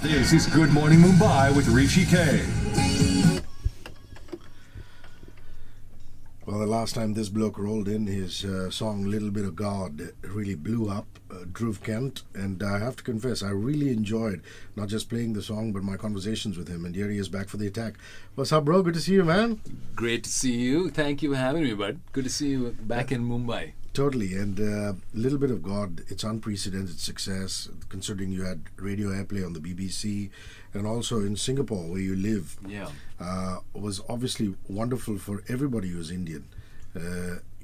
This is Good Morning Mumbai with Hrishi K. Well, the last time this bloke rolled in, his song Little Bit of God really blew up, Druv Kent, and I have to confess, I really enjoyed not just playing the song, but my conversations with him, and here he is back for the attack. What's up, bro? Good to see you, man. Great to see you. Thank you for having me, bud. Good to see you back in Mumbai. Totally, and Little Bit of God, it's unprecedented success, considering you had radio airplay on the BBC, and also in Singapore, where you live. Yeah. Was obviously wonderful for everybody who's Indian,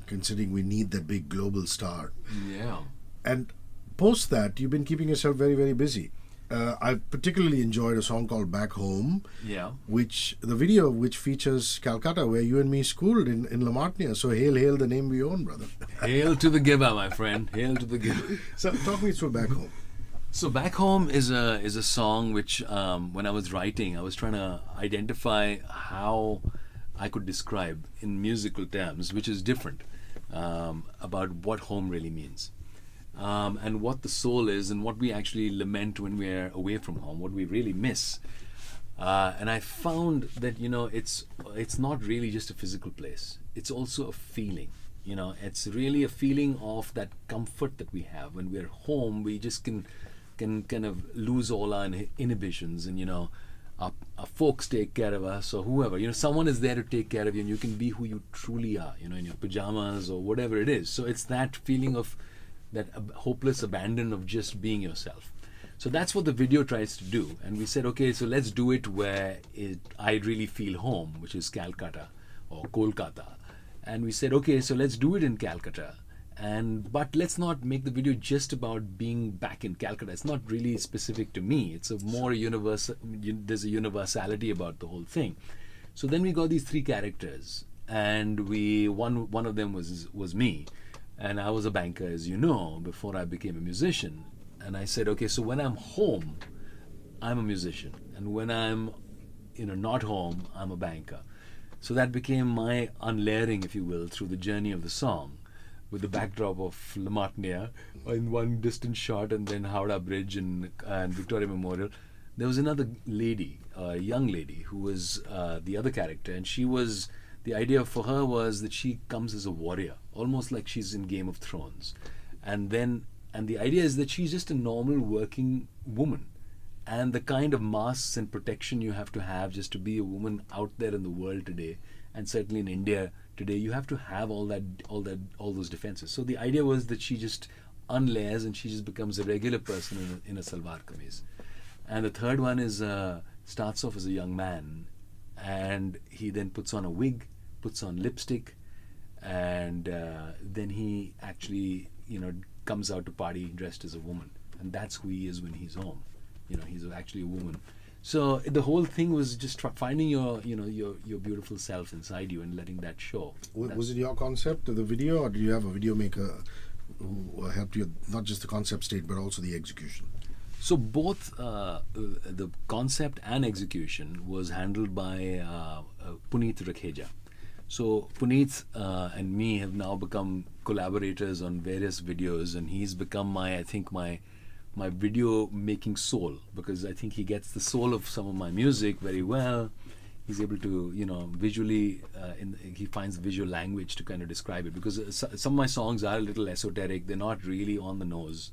considering we need that big global star. Yeah. And post that, you've been keeping yourself very, very busy. I particularly enjoyed a song called Back Home, Yeah. which the video of which features Calcutta, where you and me schooled in La Martiniere. So hail, hail the name we own, brother. Hail to the giver, my friend. Hail to the giver. So talk me through Back Home. So Back Home is a song which, when I was writing, I was trying to identify how I could describe in musical terms, which is different, about what home really means. And what the soul is, and what we actually lament when we're away from home, what we really miss. And I found that it's not really just a physical place; it's also a feeling. It's really a feeling of that comfort that we have when we're home. We just can kind of lose all our inhibitions, and our folks take care of us, or whoever. Someone is there to take care of you, and you can be who you truly are. In your pajamas or whatever it is. So it's that feeling of that hopeless abandon of just being yourself. So that's what the video tries to do. And we said, okay, so let's do it where I really feel home, which is Calcutta or Kolkata. And we said, okay, so let's do it in Calcutta. But let's not make the video just about being back in Calcutta. It's not really specific to me. It's a more universal. There's a universality about the whole thing. So then we got these three characters, and one of them was me. And I was a banker, as you know, before I became a musician. And I said, okay, so when I'm home, I'm a musician. And when I'm, not home, I'm a banker. So that became my unlayering, if you will, through the journey of the song, with the backdrop of La Martiniere in one distant shot, and then Howrah Bridge and Victoria Memorial. There was another lady, a young lady, who was the other character, and the idea for her was that she comes as a warrior, almost like she's in Game of Thrones. And the idea is that she's just a normal working woman. And the kind of masks and protection you have to just to be a woman out there in the world today, and certainly in India today, you have to have all those defenses. So the idea was that she just unlayers and she just becomes a regular person in a salwar kameez. And the third one is starts off as a young man, and he then puts on a wig, puts on lipstick, and then he actually comes out to party dressed as a woman, and that's who he is when he's home. He's actually a woman. So the whole thing was just finding your beautiful self inside you and letting that show. Was it your concept of the video, or do you have a video maker who helped you not just the concept state but also the execution? So both the concept and execution was handled by Puneet Rakheja. So Puneet and me have now become collaborators on various videos, and he's become my video making soul, because I think he gets the soul of some of my music very well. He's able to, visually, he finds the visual language to kind of describe it, because some of my songs are a little esoteric. They're not really on the nose.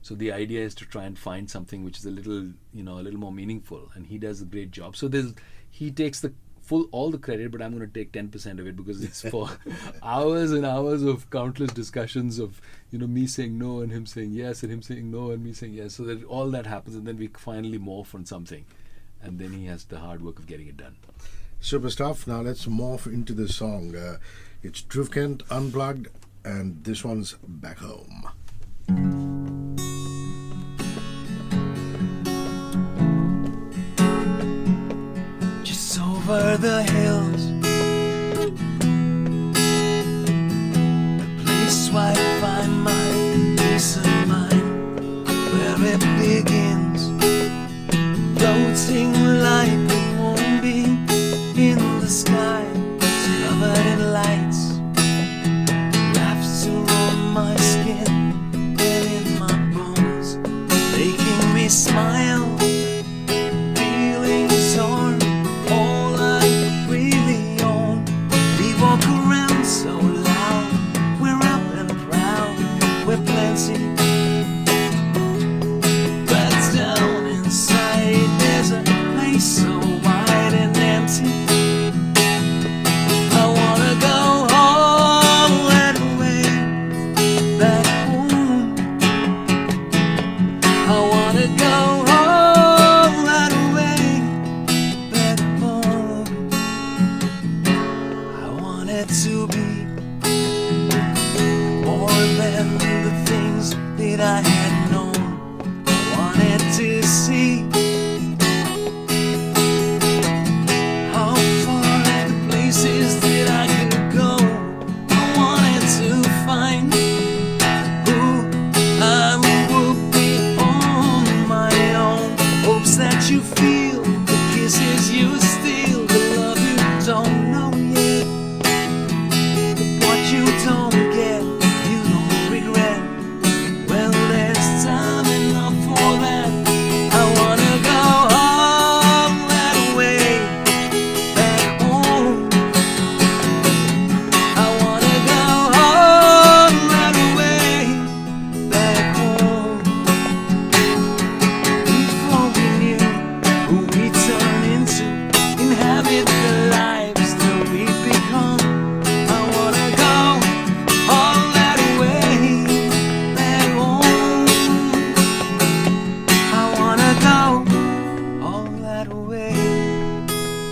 So the idea is to try and find something which is a little more meaningful, and he does a great job. So he takes all the credit, but I'm going to take 10% of it, because it's for hours and hours of countless discussions of me saying no and him saying yes, and him saying no and me saying yes. So that all that happens, and then we finally morph on something, and then he has the hard work of getting it done. Super stuff. Now let's morph into the song. It's Druv Kent Unplugged, and this one's Back Home. Over the hills, a place where I find my peace of mind, where it begins. Roads sing like a moonbeam in the sky, it's covered in lights, laughs around my skin and in my bones. They I had known, I wanted to see how far the places that I could go. I wanted to find who I would be on my own. Hopes that you feel the kisses you steal, the love you don't know yet, what you don't get, you don't regret. Well, there's time enough for that. I wanna go all that way back home. I wanna go all that way back home. Before we knew who we turned into, inhabit the lives that we become. I wanna go all that way back home. I wanna go all that way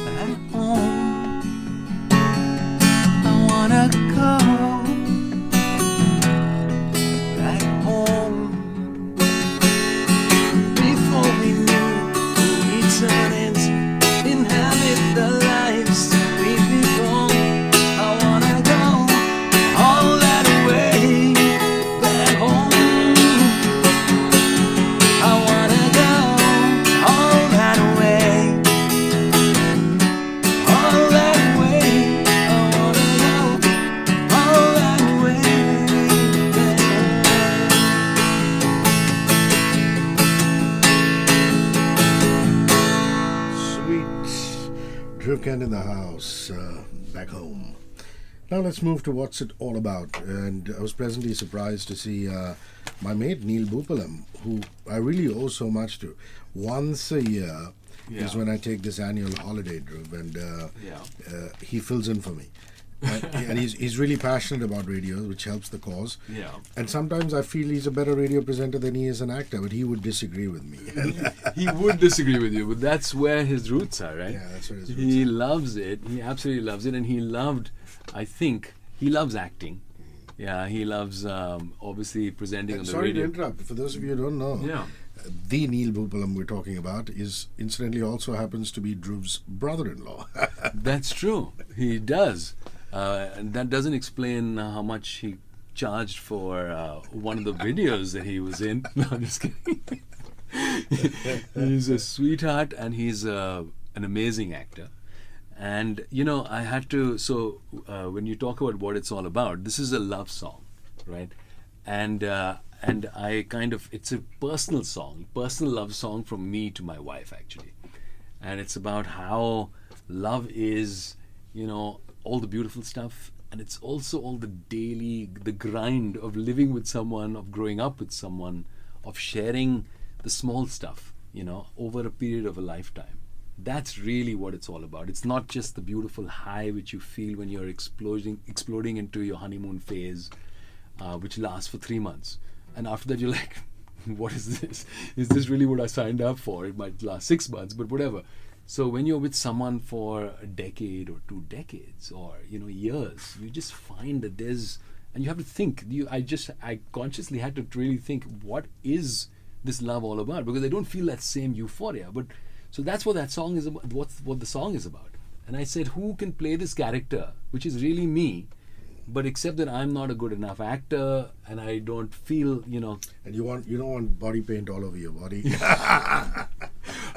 back home. I wanna go back home. Before we knew who we turned into, inhabit the lives that we become. I wanna go all that way back home. I wanna go all that way, all that way. I wanna go all that way back Sweet. Druv Kent in the house, back home. Now let's move to what's it all about. And I was pleasantly surprised to see my mate Neil Bhupalam, who I really owe so much to. Once a year is when I take this annual holiday, Druv, and he fills in for me. And he's really passionate about radio, which helps the cause. Yeah. And sometimes I feel he's a better radio presenter than he is an actor, but he would disagree with me. He would disagree with you, but that's where his roots are, right? Yeah, that's where his roots He loves it. He absolutely loves it, and he loved. I think he loves acting. Yeah, he loves obviously presenting on the Sorry to radio. interrupt. For those of you who don't know, Yeah. the Neil Bhupalam we're talking about is incidentally also happens to be Druv's brother-in-law. That's true. He does. And that doesn't explain how much he charged for one of the videos that he was in. No, I'm just kidding. He's a sweetheart, and he's an amazing actor. And, you know, I had to, so when you talk about what it's all about, this is a love song, right? And I kind of, it's a personal song, personal love song from me to my wife, actually. And it's about how love is, you know, all the beautiful stuff, and it's also all the daily, the grind of living with someone, of growing up with someone, of sharing the small stuff, you know, over a period of a lifetime. That's really what it's all about. It's not just the beautiful high which you feel when you're exploding into your honeymoon phase, which lasts for 3 months. And after that, you're like, what is this? Is this really what I signed up for? It might last 6 months, but whatever. So when you're with someone for a decade or 2 decades or, you know, years, you just find that there's, and you have to think, I consciously had to really think, what is this love all about? Because I don't feel that same euphoria. But so that's what that song is about, what the song is about. And I said, who can play this character, which is really me, but except that I'm not a good enough actor, and I don't feel, you know. And you don't want body paint all over your body.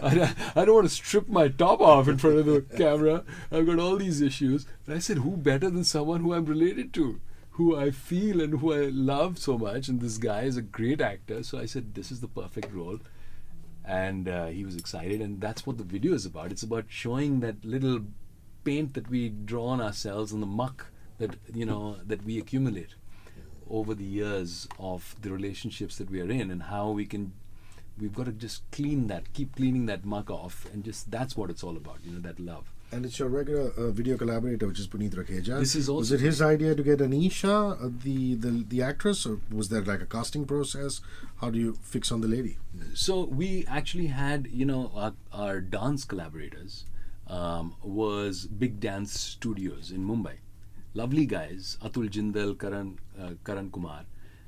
I don't want to strip my top off in front of the camera. I've got all these issues. And I said, who better than someone who I'm related to, who I feel and who I love so much? And this guy is a great actor. So I said, this is the perfect role. And he was excited. And that's what the video is about. It's about showing that little paint that we draw on ourselves and the muck that, you know, that we accumulate over the years of the relationships that we are in, and how we've got to just keep cleaning that muck off, and just that's what it's all about, you know, that love. And it's your regular video collaborator, which is Puneet Rakeja. This is also, was it his idea to get Anisha, the actress, or was there like a casting process? How do you fix on the lady? So we actually had, you know, our dance collaborators was Big Dance Studios in Mumbai. Lovely guys, Atul Jindal, Karan Kumar.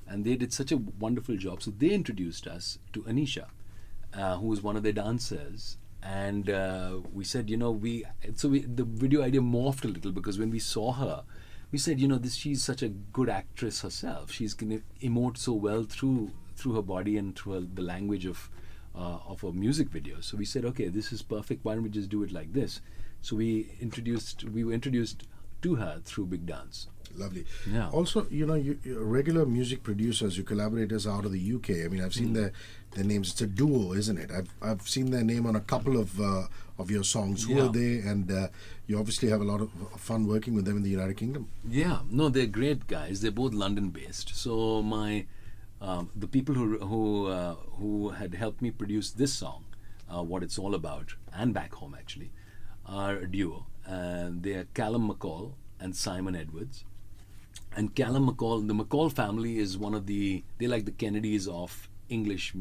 and they did such a wonderful job. So they introduced us to Anisha, who was one of their dancers. And we said, the video idea morphed a little, because when we saw her, we said, she's such a good actress herself. She's going to emote so well through her body and through the language of a music video. So we said, okay, this is perfect. Why don't we just do it like this? So we were introduced to her through Big Dance. Lovely. Yeah. Also, you regular music producers, your collaborators out of the UK. I mean, I've seen their names. It's a duo, isn't it? I've seen their name on a couple of your songs. Who Yeah. are they? And you obviously have a lot of fun working with them in the United Kingdom. Yeah, no, they're great guys. They're both London-based. So the people who had helped me produce this song, What It's All About, and Back Home actually, are a duo, and they are Callum McCall and Simon Edwards. And Callum McCall, the McCall family is they're like the Kennedys of English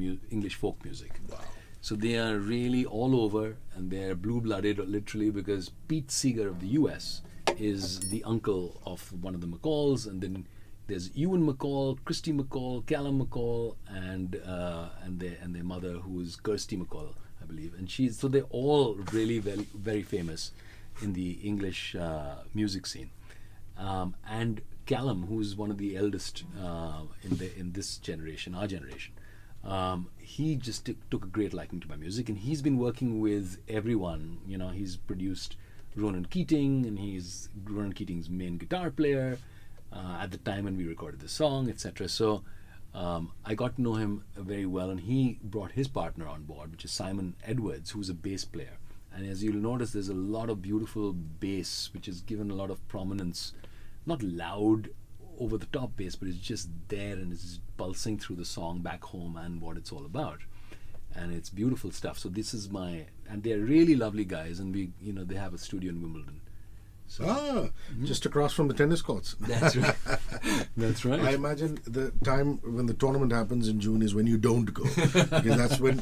folk music. Wow. So they are really all over, and they're blue-blooded, literally, because Pete Seeger of the US is the uncle of one of the McCalls, and then there's Ewan McCall, Christy McCall, Callum McCall, and their mother, who is Kirsty McCall, I believe. And so they're all really very, very famous in the English music scene. And Callum, who's one of the eldest in this generation, our generation, he just took a great liking to my music, and he's been working with everyone. He's produced Ronan Keating, and he's Ronan Keating's main guitar player at the time when we recorded the song, etc. So I got to know him very well, and he brought his partner on board, which is Simon Edwards, who's a bass player. And as you'll notice, there's a lot of beautiful bass, which is given a lot of prominence. Not loud, over-the-top bass, but it's just there, and it's pulsing through the song Back Home and What It's All About. And it's beautiful stuff. So this is and they're really lovely guys, and they have a studio in Wimbledon. So, Just across from the tennis courts. that's right. That's right. I imagine the time when the tournament happens in June is when you don't go, because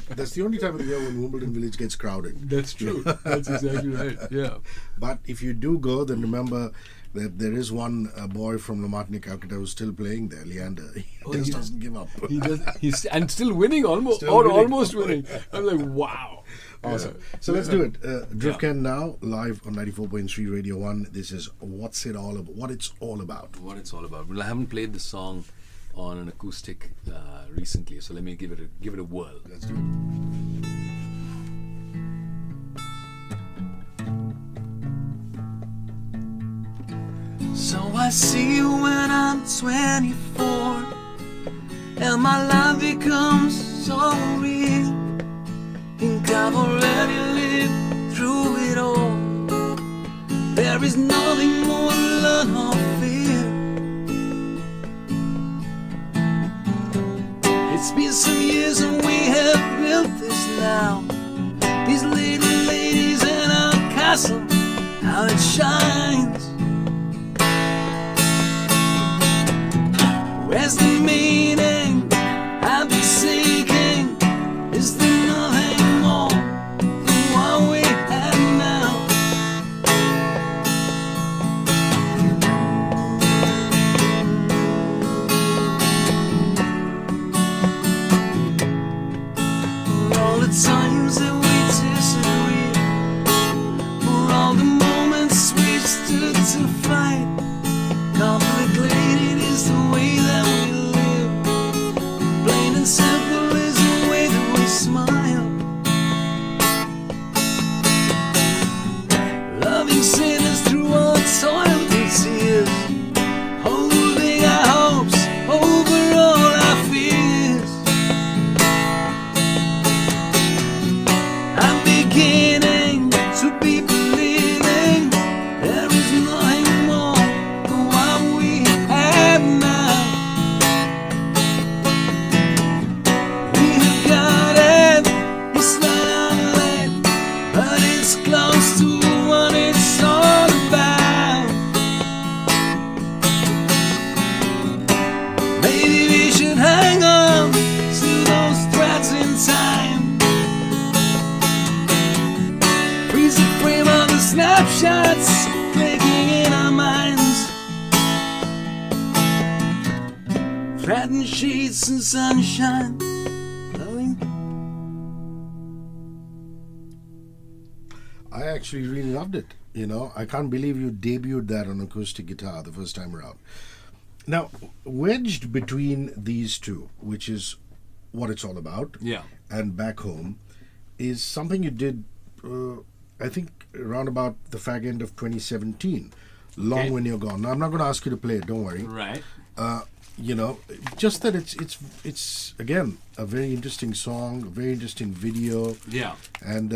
that's the only time of the year when Wimbledon Village gets crowded. That's true. That's exactly right. Yeah. But if you do go, then remember that there is one boy from La Martinique, Calcutta, who's still playing there, Leander. He just doesn't give up. He does. He's and still winning, almost winning. I'm like, wow. Awesome. So let's do it. Druv Ken now, live on 94.3 Radio 1. This is What It's All About. What It's All About. Well, I haven't played the song on an acoustic recently, so let me give it a whirl. Let's do it. So I see you when I'm 24, and my life becomes so real. Think I've already lived through it all. There is nothing more to learn or fear. It's been some years and we have built this now. These little ladies in our castle, how it shines. Where's the meaning? I've been seeking. Is there nothing more than what we have now? For all the times that we disagreed, for all the moments we stood to fight, complicated is the way that we live. streets and sunshine blowing. I actually really loved it. You know, I can't believe you debuted that on acoustic guitar the first time around. Now, wedged between these two, which is what it's all about, Yeah. and Back Home, is something you did, I think, around about the fag end of 2017, Long Okay. When You're Gone. Now, I'm not going to ask you to play it, don't worry. Right. You know, just that it's again a very interesting song, a very interesting video, Yeah. and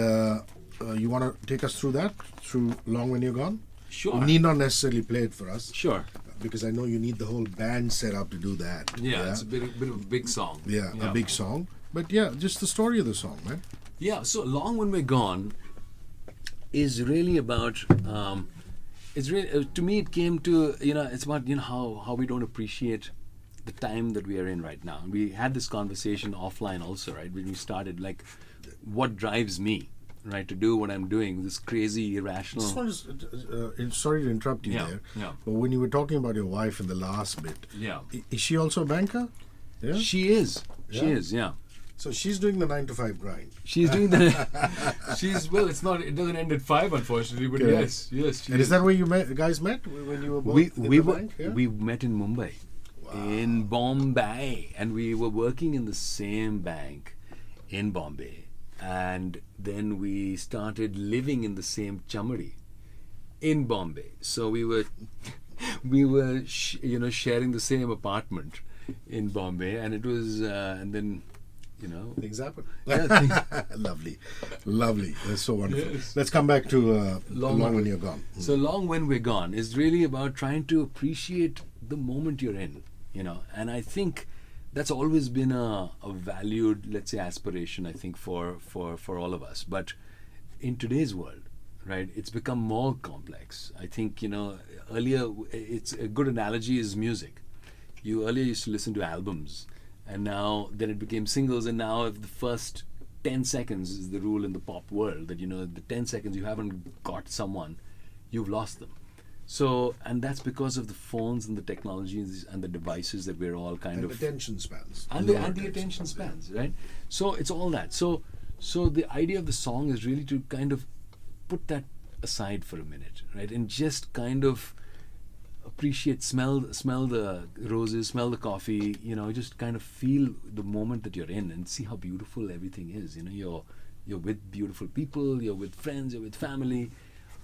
you want to take us through that, through Long When You're Gone? Sure. You need not necessarily play it for us, Sure. because I know you need the whole band set up to do that. Yeah, it's a bit of a big song. Yeah, a big song. But yeah, just the story of the song, man. Yeah, so Long When We're Gone is really about, it's really, to me it came to, it's about, how we don't appreciate the time that we are in right now. We had this conversation offline also, right, when we started, like, what drives me, right, to do what I'm doing, this crazy, irrational... Just want to, sorry to interrupt you Yeah, there, yeah. but when you were talking about your wife in the last bit, Yeah. Is she also a banker? Yeah. She is, yeah. So she's doing the 9 to 5 grind. She's doing the... well, it doesn't end at 5, unfortunately, but Correct. yes. She And is that where you guys met when you were both in the bank? Yeah? We met in Mumbai, in Bombay, and we were working in the same bank in Bombay, and then we started living in the same chamari in Bombay. So we were sharing the same apartment in Bombay, and it was and then Things happen. yeah, Lovely. That's so wonderful. Yes. Let's come back to Long Long When- When You're Gone. So Long When We're Gone is really about trying to appreciate the moment you're in, and I think that's always been a valued, let's say, aspiration, I think, for all of us. But in today's world, right, it's become more complex. I think, earlier, it's a good analogy is music. You earlier used to listen to albums, and now then it became singles, and now if the first 10 seconds is the rule in the pop world, that the 10 seconds you haven't got someone, you've lost them. So, and that's because of the phones and the technologies and the devices that we're all kind And of attention spans. and the attention spans, right? So it's all that. So the idea of the song is really to kind of put that aside for a minute, right, and just kind of appreciate, smell the roses, smell the coffee, just kind of feel the moment that you're in and see how beautiful everything is. You're with beautiful people, you're with friends, you're with family,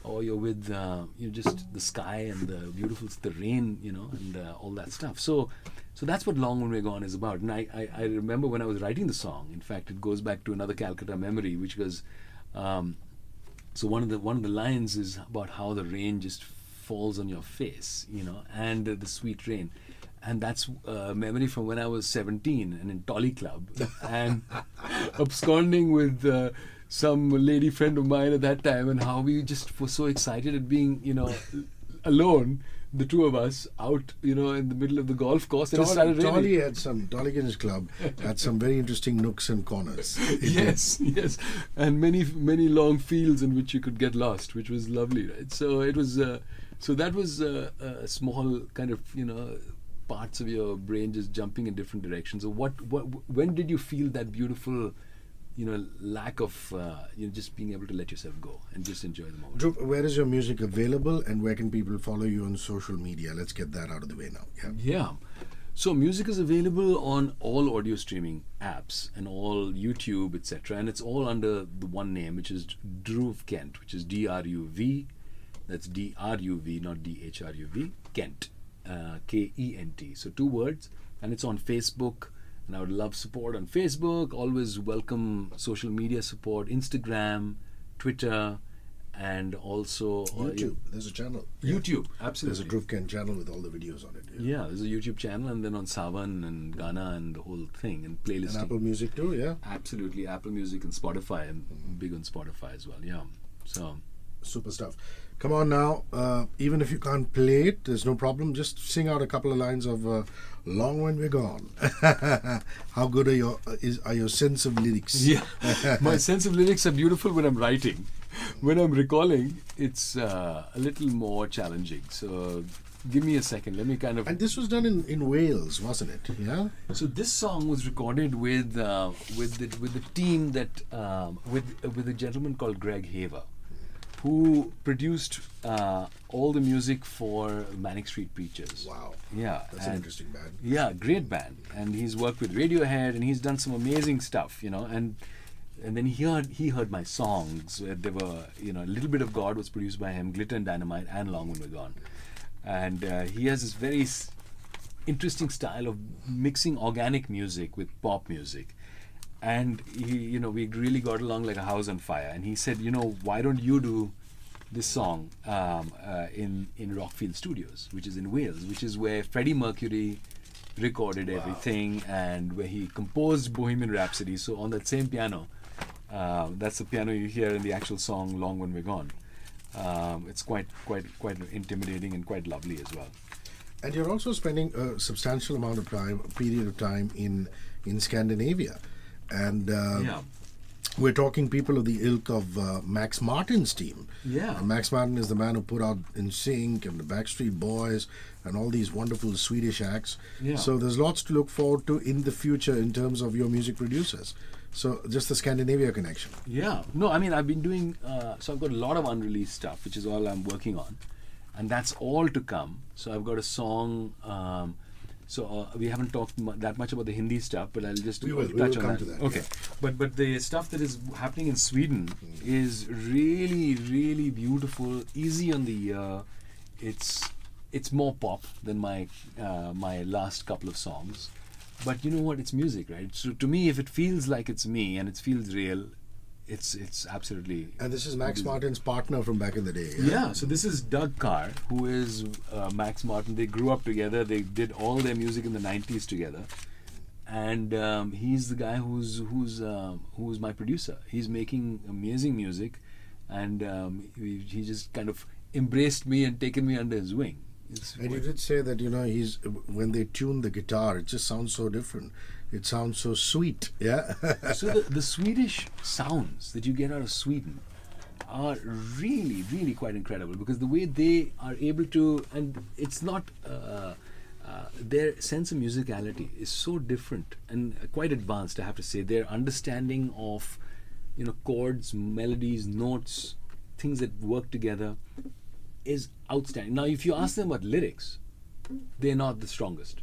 or you're with just the sky and the rain, and all that stuff. So that's what Long When We're Gone is about. And I remember when I was writing the song, in fact, it goes back to another Calcutta memory, which was so one of the lines is about how the rain just falls on your face, and the sweet rain. And that's a memory from when I was 17 and in Tolly Club and absconding with some lady friend of mine at that time, and how we just were so excited at being, alone, the two of us out, in the middle of the golf course, and it started raining. Tollygin's Club had some very interesting nooks and corners. Yes, and many long fields in which you could get lost, which was lovely, right? So it was, so that was a small kind of, parts of your brain just jumping in different directions. So when did you feel that beautiful, lack of, just being able to let yourself go and just enjoy the moment? Druv, where is your music available, and where can people follow you on social media? Let's get that out of the way now. Yeah. So music is available on all audio streaming apps and all YouTube, etc. And it's all under the one name, which is Druv Kent, which is D-R-U-V. That's D-R-U-V, not D-H-R-U-V. Kent, K-E-N-T. So 2 words. And it's on Facebook. And I would love support on Facebook. Always welcome social media support, Instagram, Twitter, and also YouTube. There's a channel. YouTube, absolutely. There's a Druv Kent channel with all the videos on it. Yeah, there's a YouTube channel, and then on Savan and Ghana and the whole thing, and playlisting. And Apple Music too, yeah? Absolutely, Apple Music and Spotify. I'm big on Spotify as well, yeah. So, Super stuff. Come on now, even if you can't play it, there's no problem. Just sing out a couple of lines of Long When We're Gone. How good are your sense of lyrics? yeah, my sense of lyrics are beautiful when I'm writing. When I'm recalling, it's a little more challenging. So give me a second. Let me kind of. And this was done in Wales, wasn't it? Yeah. So this song was recorded with the team that with a gentleman called Greg Haver, who produced all the music for Manic Street Preachers. Wow. Yeah, That's an interesting band. Yeah, great band, and he's worked with Radiohead, and he's done some amazing stuff, and then he heard my songs. There were, A Little Bit of God was produced by him, Glitter and Dynamite, and Long When We're Gone, and he has this very interesting style of mixing organic music with pop music. And we really got along like a house on fire. And he said, why don't you do this song in Rockfield Studios, which is in Wales, which is where Freddie Mercury recorded everything and where he composed Bohemian Rhapsody. So on that same piano, that's the piano you hear in the actual song "Long When We're Gone." It's quite intimidating and quite lovely as well. And you're also spending a substantial amount of period of time in Scandinavia. And we're talking people of the ilk of Max Martin's team. Yeah. And Max Martin is the man who put out NSYNC and the Backstreet Boys and all these wonderful Swedish acts. Yeah. So there's lots to look forward to in the future in terms of your music producers. So just the Scandinavia connection. Yeah. No, I mean, I've been doing, so I've got a lot of unreleased stuff, which is all I'm working on. And that's all to come. So I've got a song. We haven't talked that much about the Hindi stuff, but I'll just touch on come that. to that. Okay, Yeah. but the stuff that is happening in Sweden is really, really beautiful, easy on the ear. It's more pop than my last couple of songs, but you know what? It's music, right? So to me, if it feels like it's me and it feels real, it's absolutely. And this is Max Martin's partner from back in the day. Yeah, so this is Doug Carr, who is Max Martin. They grew up together. They did all their music in the 90s together. And he's the guy who's my producer. He's making amazing music. And he just kind of embraced me and taken me under his wing. And you did say that, he's when they tune the guitar, it just sounds so different. It sounds so sweet, yeah? So the Swedish sounds that you get out of Sweden are really, really quite incredible, because the way they are able to, and it's not, their sense of musicality is so different and quite advanced, I have to say. Their understanding of, chords, melodies, notes, things that work together is outstanding. Now, if you ask them about lyrics, they're not the strongest,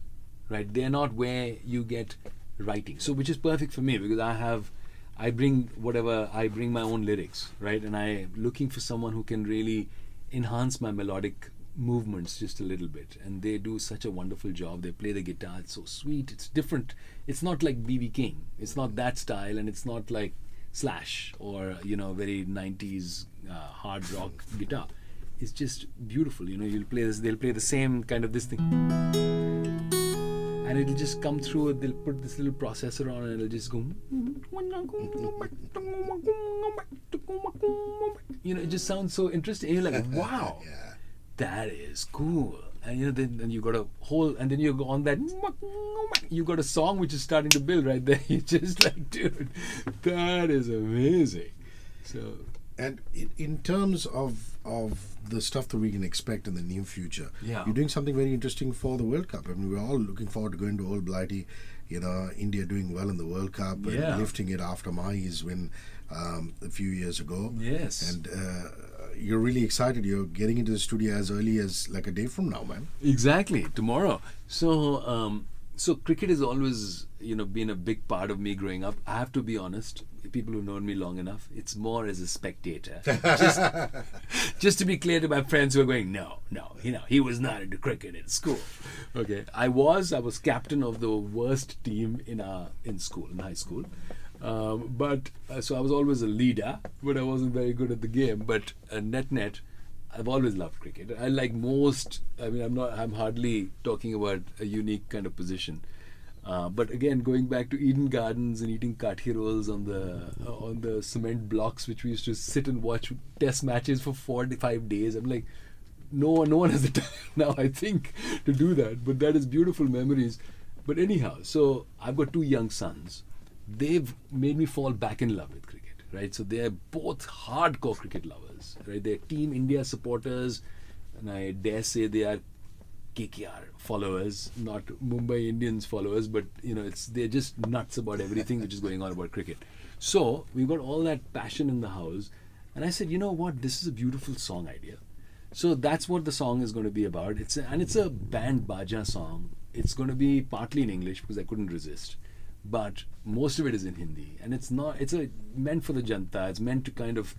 right? They're not where you get writing. So, which is perfect for me, because I bring my own lyrics, right? And I'm looking for someone who can really enhance my melodic movements just a little bit. And they do such a wonderful job. They play the guitar. It's so sweet. It's different. It's not like B.B. King. It's not that style, and it's not like Slash or, very 90s hard rock guitar. It's just beautiful. They'll play the same kind of this thing. And it'll just come through. They'll put this little processor on, and it'll just go. It just sounds so interesting. And you're like, wow, Yeah. that is cool. And then you got a whole, and then you go on that. You got a song which is starting to build right there. You're just like, dude, that is amazing. So. And in terms of the stuff that we can expect in the near future, Yeah. you're doing something very interesting for the World Cup. I mean, we're all looking forward to going to Old Blighty, India doing well in the World Cup Yeah. and lifting it after Mahi's win a few years ago. Yes. And you're really excited. You're getting into the studio as early as like a day from now, man. Exactly, tomorrow. So cricket has always, been a big part of me growing up. I have to be honest. People who've known me long enough, it's more as a spectator. Just to be clear to my friends who are going, no, he was not into cricket in school. Okay, I was captain of the worst team in high school. So I was always a leader, but I wasn't very good at the game. But net, I've always loved cricket. I like most. I mean, I'm hardly talking about a unique kind of position. But again, going back to Eden Gardens and eating kathi rolls on the cement blocks, which we used to sit and watch test matches for 45 days. I'm like, no one has the time now, I think, to do that. But that is beautiful memories. But anyhow, so I've got two young sons. They've made me fall back in love with cricket, right? So they're both hardcore cricket lovers, right? They're Team India supporters, and I dare say they are KKR followers, not Mumbai Indians followers, but they're just nuts about everything which is going on about cricket. So we've got all that passion in the house, and I said, you know what, this is a beautiful song idea. So that's what the song is going to be about. It's a band baja song. It's going to be partly in English because I couldn't resist, but most of it is in Hindi, and it's meant for the janta. It's meant to kind of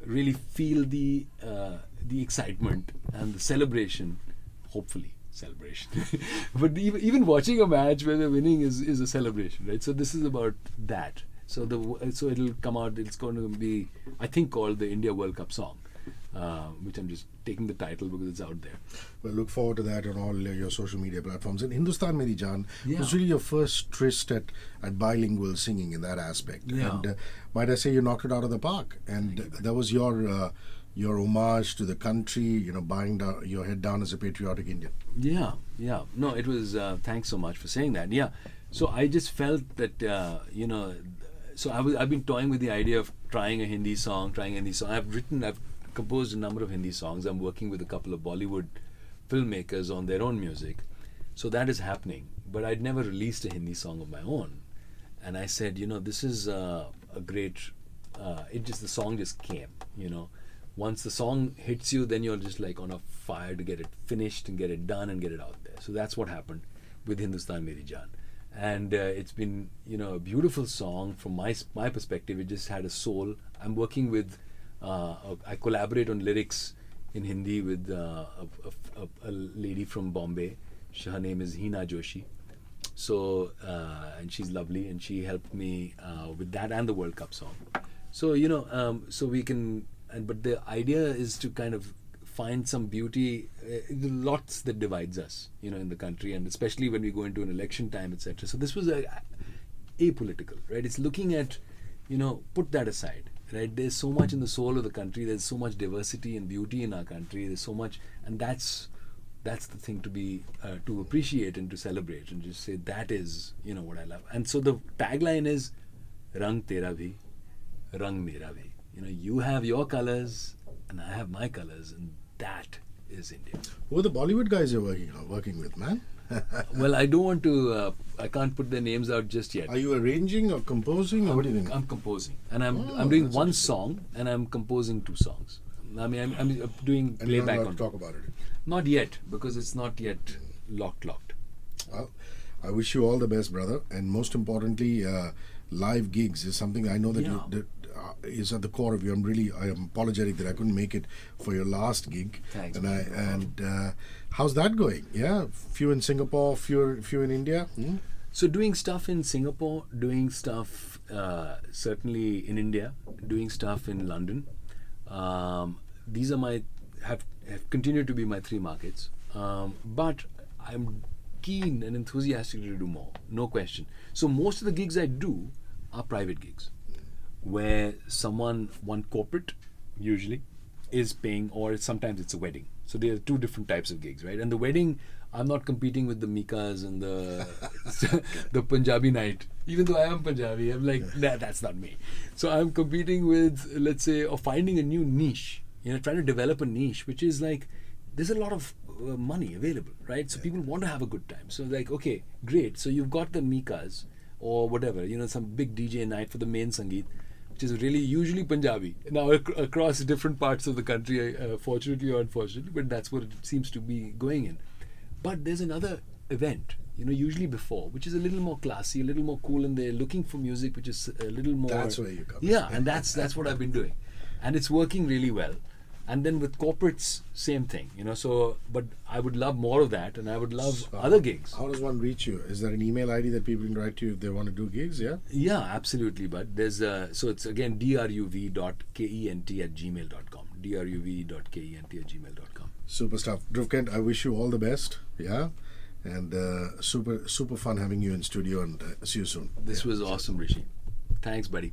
really feel the excitement and the celebration. Hopefully celebration. But even watching a match where we're winning is a celebration, right? So this is about that. So it'll come out. It's going to be, I think, called the India World Cup song, which I'm just taking the title because it's out there. Well, look forward to that on all your social media platforms. And Hindustan Meri Jaan Yeah. was really your first tryst at bilingual singing in that aspect. Yeah. And might I say, you knocked it out of the park. And that was your homage to the country, bowing down, your head down as a patriotic Indian. Yeah. No, it was. Thanks so much for saying that. Yeah. So I just felt that So I've been toying with the idea of trying a Hindi song. I've composed a number of Hindi songs. I'm working with a couple of Bollywood filmmakers on their own music. So that is happening. But I'd never released a Hindi song of my own. And I said, this is a great. The song just came. Once the song hits you, then you're just like on a fire to get it finished and get it done and get it out there. So that's what happened with Hindustan Meri Jaan. And it's been, a beautiful song from my perspective. It just had a soul. I'm working with, I collaborate on lyrics in Hindi with a lady from Bombay. Her name is Hina Joshi. So, and she's lovely, and she helped me with that and the World Cup song. So, so we can, but the idea is to kind of find some beauty, lots that divides us, in the country, and especially when we go into an election time, etc. So this was apolitical, right? It's looking at, put that aside, right? There's so much in the soul of the country. There's so much diversity and beauty in our country. There's so much, and that's the thing to be to appreciate and to celebrate and just say that is, what I love. And so the tagline is, "Rang tera bhi, rang mera bhi." You have your colors and I have my colors, and that is India. Who are the Bollywood guys you're working with, man? Well, I don't want to. I can't put their names out just yet. Are you arranging or composing, or what do you think? I'm composing, and I'm doing one song, and I'm composing 2 songs. I mean, I'm doing And you're not playback allowed on to talk about it. Not yet, because it's not yet locked. Well, I wish you all the best, brother. And most importantly, live gigs is something I know that is at the core of you. I am apologetic that I couldn't make it for your last gig. Thanks. And how's that going? Yeah, few in Singapore, few in India. So doing stuff in Singapore, doing stuff certainly in India, doing stuff in London. These are have continued to be my 3 markets. But I'm keen and enthusiastic to do more, no question. So most of the gigs I do are private gigs, where one corporate usually is paying, or sometimes it's a wedding. So there are 2 different types of gigs, right? And the wedding, I'm not competing with the Mikas and the Punjabi night. Even though I am Punjabi, I'm like, that's not me. So I'm competing with, let's say, or finding a new niche, trying to develop a niche, which is like, there's a lot of money available, right? So people want to have a good time. So like, okay, great. So you've got the Mikas or whatever, some big DJ night for the main Sangeet, which is really usually Punjabi. Now across different parts of the country, fortunately or unfortunately, but that's what it seems to be going in. But there's another event, usually before, which is a little more classy, a little more cool, and they're looking for music which is a little more. That's where you come. Yeah, and that's what I've been doing, and it's working really well. And then with corporates, same thing, So, but I would love more of that, and I would love other gigs. How does one reach you? Is there an email ID that people can write to you if they want to do gigs? Yeah. Yeah, absolutely. But there's so it's again druv.kent@gmail.com. druv.kent@gmail.com. Super stuff. Druv Kent, I wish you all the best. Yeah. And super fun having you in studio, and see you soon. This was awesome, Hrishi. Thanks, buddy.